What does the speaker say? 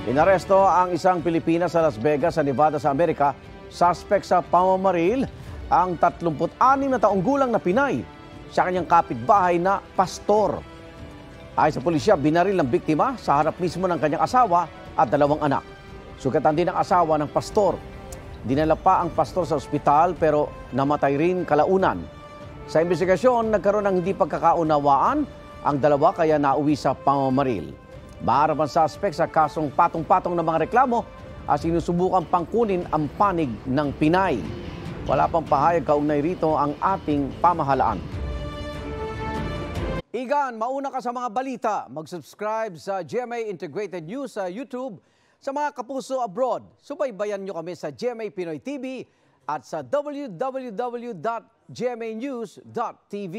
Inaresto ang isang Pilipina sa Las Vegas sa Nevada sa Amerika. Suspect sa pamamaril ang 36 na taong gulang na Pinay sa kanyang kapitbahay na pastor. Ayon sa pulisya, binaril ng biktima sa harap mismo ng kanyang asawa at 2 anak. Sugatan din ang asawa ng pastor. Dinala pa ang pastor sa ospital pero namatay rin kalaunan. Sa investigasyon, nagkaroon ng hindi pagkakaunawaan ang dalawa kaya nauwi sa pamamaril. Maharap ang suspect sa kasong patong-patong ng mga reklamo at sinusubukan pangkunin ang panig ng Pinay. Wala pang pahayag kaugnay rito ang ating pamahalaan. Igan, mauna ka sa mga balita. Mag-subscribe sa GMA Integrated News sa YouTube. Sa mga kapuso abroad, subaybayan nyo kami sa GMA Pinoy TV at sa www.gmanews.tv.